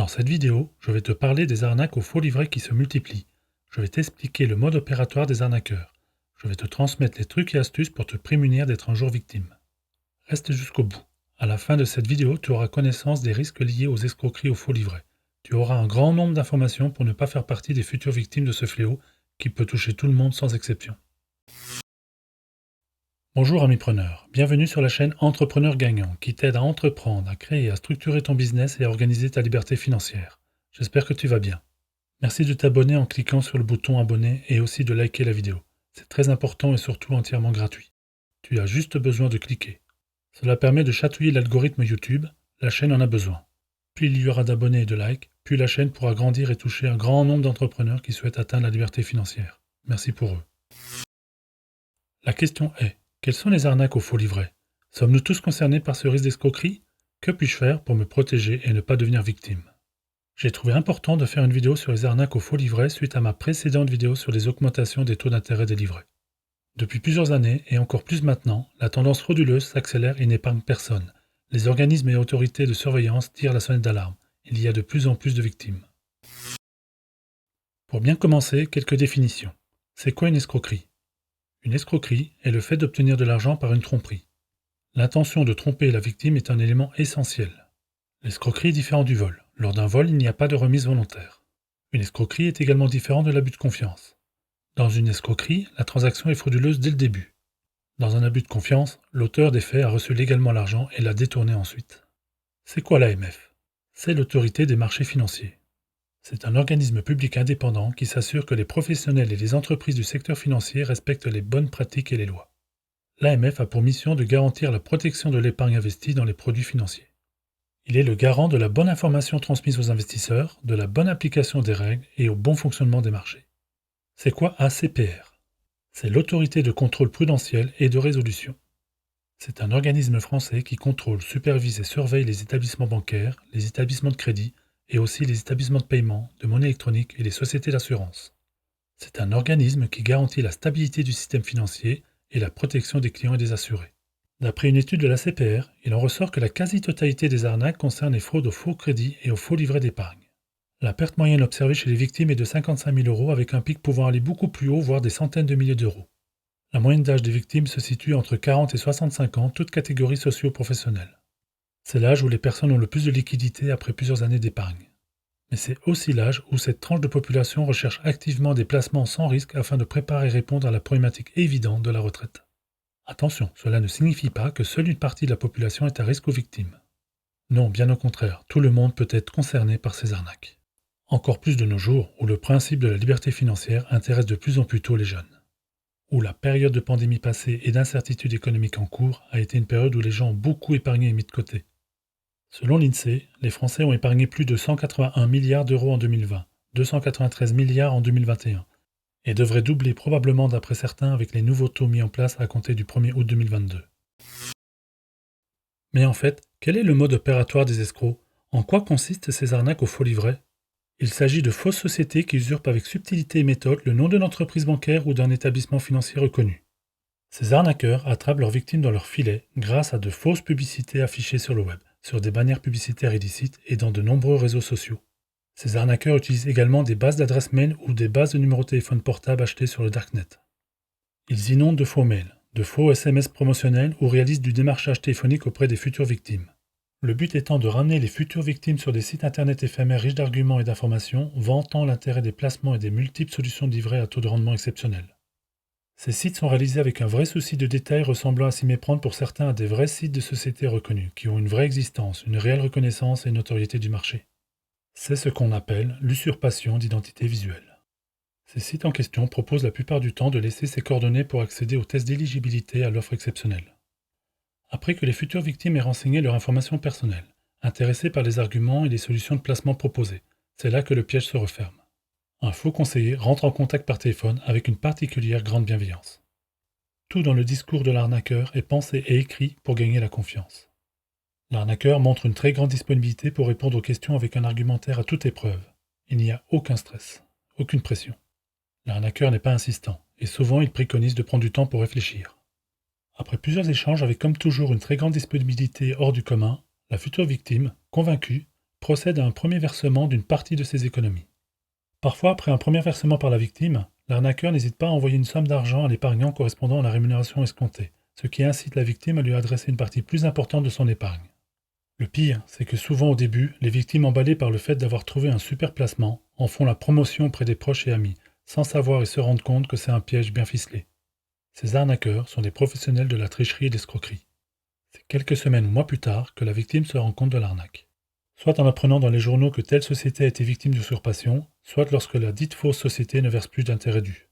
Dans cette vidéo, je vais te parler des arnaques aux faux livrets qui se multiplient. Je vais t'expliquer le mode opératoire des arnaqueurs. Je vais te transmettre les trucs et astuces pour te prémunir d'être un jour victime. Reste jusqu'au bout. À la fin de cette vidéo, tu auras connaissance des risques liés aux escroqueries aux faux livrets. Tu auras un grand nombre d'informations pour ne pas faire partie des futures victimes de ce fléau qui peut toucher tout le monde sans exception. Bonjour amis preneurs, bienvenue sur la chaîne Entrepreneur Gagnant qui t'aide à entreprendre, à créer, à structurer ton business et à organiser ta liberté financière. J'espère que tu vas bien. Merci de t'abonner en cliquant sur le bouton abonner et aussi de liker la vidéo. C'est très important et surtout entièrement gratuit. Tu as juste besoin de cliquer. Cela permet de chatouiller l'algorithme YouTube, la chaîne en a besoin. Plus il y aura d'abonnés et de likes, plus la chaîne pourra grandir et toucher un grand nombre d'entrepreneurs qui souhaitent atteindre la liberté financière. Merci pour eux. La question est, quelles sont les arnaques aux faux livrets? Sommes-nous tous concernés par ce risque d'escroquerie? Que puis-je faire pour me protéger et ne pas devenir victime? J'ai trouvé important de faire une vidéo sur les arnaques aux faux livrets suite à ma précédente vidéo sur les augmentations des taux d'intérêt des livrets. Depuis plusieurs années, et encore plus maintenant, la tendance frauduleuse s'accélère et n'épargne personne. Les organismes et autorités de surveillance tirent la sonnette d'alarme. Il y a de plus en plus de victimes. Pour bien commencer, quelques définitions. C'est quoi une escroquerie? Une escroquerie est le fait d'obtenir de l'argent par une tromperie. L'intention de tromper la victime est un élément essentiel. L'escroquerie est différente du vol. Lors d'un vol, il n'y a pas de remise volontaire. Une escroquerie est également différente de l'abus de confiance. Dans une escroquerie, la transaction est frauduleuse dès le début. Dans un abus de confiance, l'auteur des faits a reçu légalement l'argent et l'a détourné ensuite. C'est quoi l'AMF? C'est l'autorité des marchés financiers. C'est un organisme public indépendant qui s'assure que les professionnels et les entreprises du secteur financier respectent les bonnes pratiques et les lois. L'AMF a pour mission de garantir la protection de l'épargne investie dans les produits financiers. Il est le garant de la bonne information transmise aux investisseurs, de la bonne application des règles et au bon fonctionnement des marchés. C'est quoi ACPR? C'est l'autorité de contrôle prudentiel et de résolution. C'est un organisme français qui contrôle, supervise et surveille les établissements bancaires, les établissements de crédit et aussi les établissements de paiement, de monnaie électronique et les sociétés d'assurance. C'est un organisme qui garantit la stabilité du système financier et la protection des clients et des assurés. D'après une étude de la CPR, il en ressort que la quasi-totalité des arnaques concerne les fraudes aux faux crédits et aux faux livrets d'épargne. La perte moyenne observée chez les victimes est de 55 000 € avec un pic pouvant aller beaucoup plus haut, voire des centaines de milliers d'euros. La moyenne d'âge des victimes se situe entre 40 et 65 ans, toutes catégories socio-professionnelles. C'est l'âge où les personnes ont le plus de liquidités après plusieurs années d'épargne. Mais c'est aussi l'âge où cette tranche de population recherche activement des placements sans risque afin de préparer et répondre à la problématique évidente de la retraite. Attention, cela ne signifie pas que seule une partie de la population est à risque aux victimes. Non, bien au contraire, tout le monde peut être concerné par ces arnaques. Encore plus de nos jours, où le principe de la liberté financière intéresse de plus en plus tôt les jeunes. Où la période de pandémie passée et d'incertitude économique en cours a été une période où les gens ont beaucoup épargné et mis de côté. Selon l'INSEE, les Français ont épargné plus de 181 milliards d'euros en 2020, 293 milliards en 2021, et devraient doubler probablement d'après certains avec les nouveaux taux mis en place à compter du 1er août 2022. Mais en fait, quel est le mode opératoire des escrocs? En quoi consistent ces arnaques aux faux livrets? Il s'agit de fausses sociétés qui usurpent avec subtilité et méthode le nom d'une entreprise bancaire ou d'un établissement financier reconnu. Ces arnaqueurs attrapent leurs victimes dans leur filet grâce à de fausses publicités affichées sur le web, sur des bannières publicitaires illicites et dans de nombreux réseaux sociaux. Ces arnaqueurs utilisent également des bases d'adresses mail ou des bases de numéros de téléphone portable achetées sur le darknet. Ils inondent de faux mails, de faux SMS promotionnels ou réalisent du démarchage téléphonique auprès des futures victimes. Le but étant de ramener les futures victimes sur des sites internet éphémères riches d'arguments et d'informations, vantant l'intérêt des placements et des multiples solutions de livret à taux de rendement exceptionnels. Ces sites sont réalisés avec un vrai souci de détail ressemblant à s'y méprendre pour certains à des vrais sites de sociétés reconnues, qui ont une vraie existence, une réelle reconnaissance et une notoriété du marché. C'est ce qu'on appelle l'usurpation d'identité visuelle. Ces sites en question proposent la plupart du temps de laisser ses coordonnées pour accéder aux tests d'éligibilité à l'offre exceptionnelle. Après que les futures victimes aient renseigné leur information personnelle, intéressées par les arguments et les solutions de placement proposées, c'est là que le piège se referme. Un faux conseiller rentre en contact par téléphone avec une particulière grande bienveillance. Tout dans le discours de l'arnaqueur est pensé et écrit pour gagner la confiance. L'arnaqueur montre une très grande disponibilité pour répondre aux questions avec un argumentaire à toute épreuve. Il n'y a aucun stress, aucune pression. L'arnaqueur n'est pas insistant, et souvent il préconise de prendre du temps pour réfléchir. Après plusieurs échanges avec comme toujours une très grande disponibilité hors du commun, la future victime, convaincue, procède à un premier versement d'une partie de ses économies. Parfois, après un premier versement par la victime, l'arnaqueur n'hésite pas à envoyer une somme d'argent à l'épargnant correspondant à la rémunération escomptée, ce qui incite la victime à lui adresser une partie plus importante de son épargne. Le pire, c'est que souvent au début, les victimes emballées par le fait d'avoir trouvé un super placement en font la promotion auprès des proches et amis, sans savoir et se rendre compte que c'est un piège bien ficelé. Ces arnaqueurs sont des professionnels de la tricherie et de l'escroquerie. C'est quelques semaines ou mois plus tard que la victime se rend compte de l'arnaque. Soit en apprenant dans les journaux que telle société a été victime d'usurpation, soit lorsque la dite fausse société ne verse plus d'intérêt dû.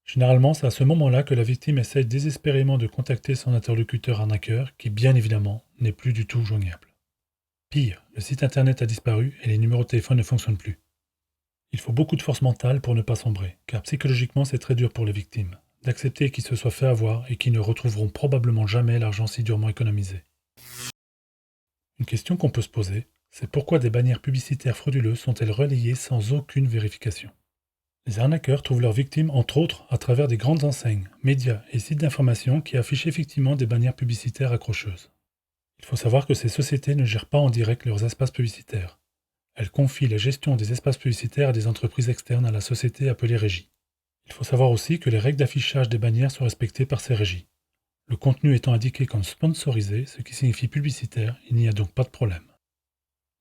Généralement, c'est à ce moment-là que la victime essaye désespérément de contacter son interlocuteur arnaqueur, qui bien évidemment n'est plus du tout joignable. Pire, le site internet a disparu et les numéros de téléphone ne fonctionnent plus. Il faut beaucoup de force mentale pour ne pas sombrer, car psychologiquement c'est très dur pour les victimes, d'accepter qu'ils se soient fait avoir et qu'ils ne retrouveront probablement jamais l'argent si durement économisé. Une question qu'on peut se poser, c'est pourquoi des bannières publicitaires frauduleuses sont-elles relayées sans aucune vérification? Les arnaqueurs trouvent leurs victimes entre autres à travers des grandes enseignes, médias et sites d'information qui affichent effectivement des bannières publicitaires accrocheuses. Il faut savoir que ces sociétés ne gèrent pas en direct leurs espaces publicitaires. Elles confient la gestion des espaces publicitaires à des entreprises externes à la société appelée régie. Il faut savoir aussi que les règles d'affichage des bannières sont respectées par ces régies. Le contenu étant indiqué comme sponsorisé, ce qui signifie publicitaire, il n'y a donc pas de problème.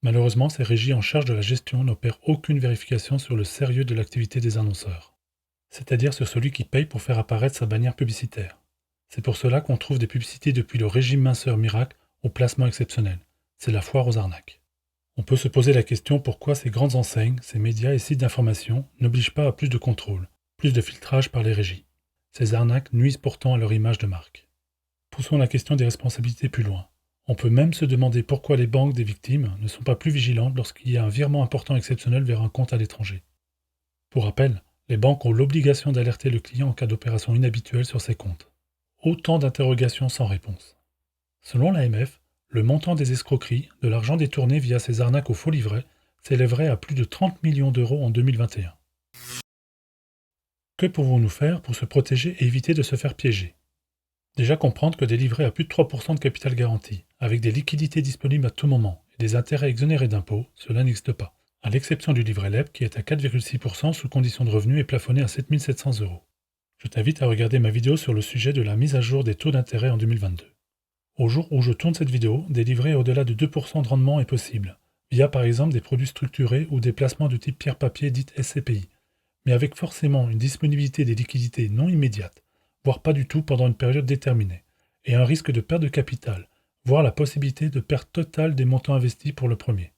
Malheureusement, ces régies en charge de la gestion n'opèrent aucune vérification sur le sérieux de l'activité des annonceurs, c'est-à-dire sur celui qui paye pour faire apparaître sa bannière publicitaire. C'est pour cela qu'on trouve des publicités depuis le régime minceur miracle au placement exceptionnel. C'est la foire aux arnaques. On peut se poser la question pourquoi ces grandes enseignes, ces médias et sites d'information n'obligent pas à plus de contrôle, plus de filtrage par les régies. Ces arnaques nuisent pourtant à leur image de marque. Poussons la question des responsabilités plus loin. On peut même se demander pourquoi les banques des victimes ne sont pas plus vigilantes lorsqu'il y a un virement important exceptionnel vers un compte à l'étranger. Pour rappel, les banques ont l'obligation d'alerter le client en cas d'opération inhabituelle sur ses comptes. Autant d'interrogations sans réponse. Selon l'AMF, le montant des escroqueries, de l'argent détourné via ces arnaques aux faux livrets, s'élèverait à plus de 30 millions d'euros en 2021. Que pouvons-nous faire pour se protéger et éviter de se faire piéger? Déjà comprendre que des livrets à plus de 3% de capital garanti, avec des liquidités disponibles à tout moment et des intérêts exonérés d'impôts, cela n'existe pas, à l'exception du livret LEB qui est à 4,6% sous condition de revenus et plafonné à 7 700 euros. Je t'invite à regarder ma vidéo sur le sujet de la mise à jour des taux d'intérêt en 2022. Au jour où je tourne cette vidéo, des livrets au-delà de 2% de rendement est possible, via par exemple des produits structurés ou des placements de type pierre-papier dite SCPI, mais avec forcément une disponibilité des liquidités non immédiate, voire pas du tout pendant une période déterminée, et un risque de perte de capital, voire la possibilité de perte totale des montants investis pour le premier.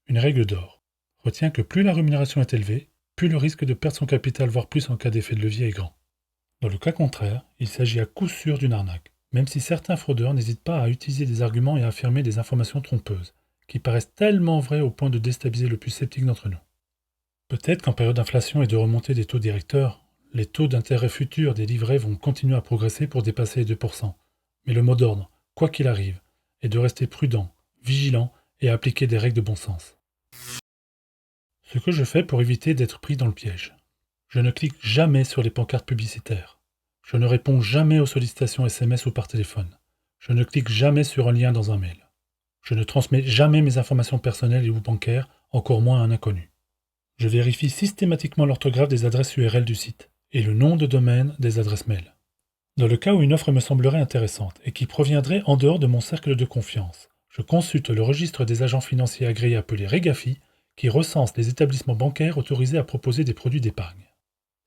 Une règle d'or. Retiens que plus la rémunération est élevée, plus le risque de perdre son capital, voire plus en cas d'effet de levier est grand. Dans le cas contraire, il s'agit à coup sûr d'une arnaque, même si certains fraudeurs n'hésitent pas à utiliser des arguments et à affirmer des informations trompeuses, qui paraissent tellement vraies au point de déstabiliser le plus sceptique d'entre nous. Peut-être qu'en période d'inflation et de remontée des taux directeurs, les taux d'intérêt futurs des livrets vont continuer à progresser pour dépasser les 2%. Mais le mot d'ordre, quoi qu'il arrive, est de rester prudent, vigilant et à appliquer des règles de bon sens. Ce que je fais pour éviter d'être pris dans le piège. Je ne clique jamais sur les pancartes publicitaires. Je ne réponds jamais aux sollicitations SMS ou par téléphone. Je ne clique jamais sur un lien dans un mail. Je ne transmets jamais mes informations personnelles et ou bancaires, encore moins à un inconnu. Je vérifie systématiquement l'orthographe des adresses URL du site et le nom de domaine des adresses mail. Dans le cas où une offre me semblerait intéressante et qui proviendrait en dehors de mon cercle de confiance, je consulte le registre des agents financiers agréés appelé REGAFI qui recense les établissements bancaires autorisés à proposer des produits d'épargne.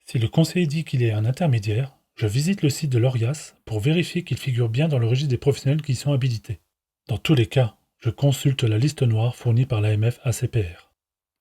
Si le conseiller dit qu'il est un intermédiaire, je visite le site de l'ORIAS pour vérifier qu'il figure bien dans le registre des professionnels qui y sont habilités. Dans tous les cas, je consulte la liste noire fournie par l'AMF ACPR.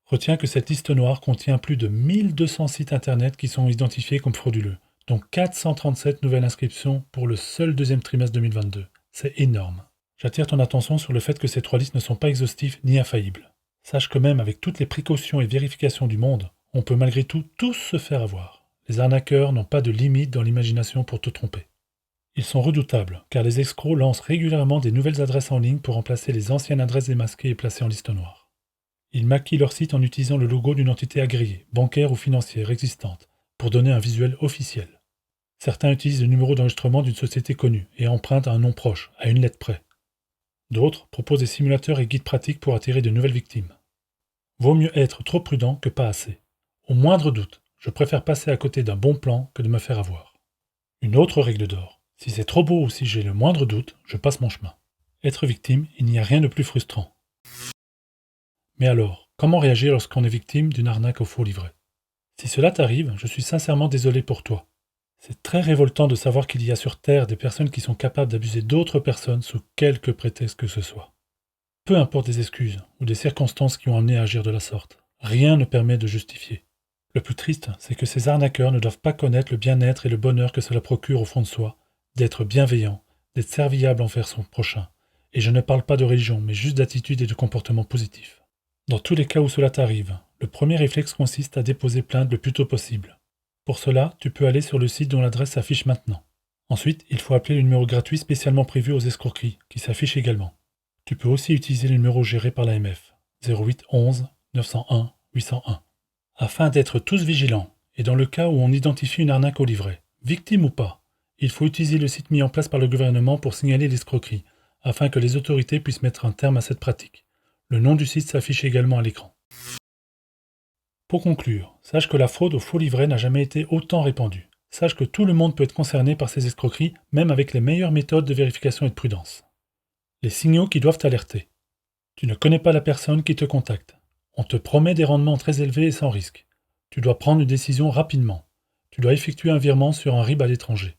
Retiens que cette liste noire contient plus de 1200 sites internet qui sont identifiés comme frauduleux, dont 437 nouvelles inscriptions pour le seul deuxième trimestre 2022. C'est énorme. J'attire ton attention sur le fait que ces trois listes ne sont pas exhaustives ni infaillibles. Sache que même avec toutes les précautions et vérifications du monde, on peut malgré tout tous se faire avoir. Les arnaqueurs n'ont pas de limite dans l'imagination pour te tromper. Ils sont redoutables, car les escrocs lancent régulièrement des nouvelles adresses en ligne pour remplacer les anciennes adresses démasquées et placées en liste noire. Ils maquillent leur site en utilisant le logo d'une entité agréée, bancaire ou financière existante, pour donner un visuel officiel. Certains utilisent le numéro d'enregistrement d'une société connue et empruntent à un nom proche, à une lettre près. D'autres proposent des simulateurs et guides pratiques pour attirer de nouvelles victimes. Vaut mieux être trop prudent que pas assez. Au moindre doute, je préfère passer à côté d'un bon plan que de me faire avoir. Une autre règle d'or. Si c'est trop beau ou si j'ai le moindre doute, je passe mon chemin. Être victime, il n'y a rien de plus frustrant. Mais alors, comment réagir lorsqu'on est victime d'une arnaque au faux livret? Si cela t'arrive, je suis sincèrement désolé pour toi. C'est très révoltant de savoir qu'il y a sur Terre des personnes qui sont capables d'abuser d'autres personnes sous quelque prétexte que ce soit. Peu importe des excuses ou des circonstances qui ont amené à agir de la sorte, rien ne permet de justifier. Le plus triste, c'est que ces arnaqueurs ne doivent pas connaître le bien-être et le bonheur que cela procure au fond de soi, d'être bienveillant, d'être serviable envers son prochain. Et je ne parle pas de religion, mais juste d'attitude et de comportement positif. Dans tous les cas où cela t'arrive, le premier réflexe consiste à déposer plainte le plus tôt possible. Pour cela, tu peux aller sur le site dont l'adresse s'affiche maintenant. Ensuite, il faut appeler le numéro gratuit spécialement prévu aux escroqueries, qui s'affiche également. Tu peux aussi utiliser le numéro géré par l'AMF, 08 11 901 801. Afin d'être tous vigilants, et dans le cas où on identifie une arnaque au livret, victime ou pas, il faut utiliser le site mis en place par le gouvernement pour signaler l'escroquerie, afin que les autorités puissent mettre un terme à cette pratique. Le nom du site s'affiche également à l'écran. Pour conclure, sache que la fraude au faux livret n'a jamais été autant répandue. Sache que tout le monde peut être concerné par ces escroqueries, même avec les meilleures méthodes de vérification et de prudence. Les signaux qui doivent t'alerter. Tu ne connais pas la personne qui te contacte. On te promet des rendements très élevés et sans risque. Tu dois prendre une décision rapidement. Tu dois effectuer un virement sur un RIB à l'étranger.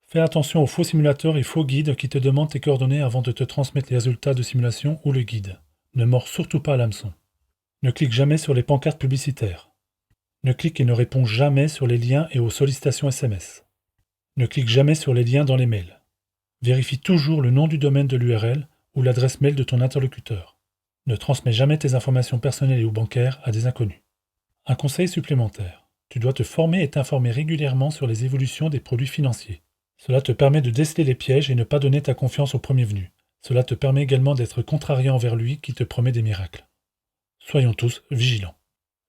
Fais attention aux faux simulateurs et faux guides qui te demandent tes coordonnées avant de te transmettre les résultats de simulation ou le guide. Ne mords surtout pas à l'hameçon. Ne clique jamais sur les pancartes publicitaires. Ne clique et ne réponds jamais sur les liens et aux sollicitations SMS. Ne clique jamais sur les liens dans les mails. Vérifie toujours le nom du domaine de l'URL ou l'adresse mail de ton interlocuteur. Ne transmets jamais tes informations personnelles et ou bancaires à des inconnus. Un conseil supplémentaire. Tu dois te former et t'informer régulièrement sur les évolutions des produits financiers. Cela te permet de déceler les pièges et ne pas donner ta confiance au premier venu. Cela te permet également d'être contrariant envers lui qui te promet des miracles. Soyons tous vigilants.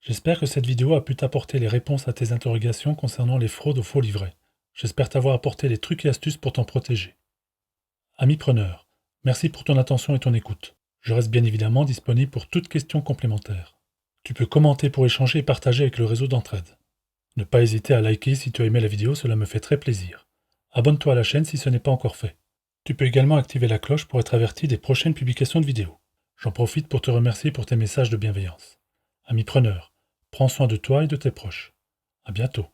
J'espère que cette vidéo a pu t'apporter les réponses à tes interrogations concernant les fraudes aux faux livrets. J'espère t'avoir apporté les trucs et astuces pour t'en protéger. Ami preneur, merci pour ton attention et ton écoute. Je reste bien évidemment disponible pour toute question complémentaire. Tu peux commenter pour échanger et partager avec le réseau d'entraide. Ne pas hésiter à liker si tu as aimé la vidéo, cela me fait très plaisir. Abonne-toi à la chaîne si ce n'est pas encore fait. Tu peux également activer la cloche pour être averti des prochaines publications de vidéos. J'en profite pour te remercier pour tes messages de bienveillance. Ami preneur, prends soin de toi et de tes proches. À bientôt.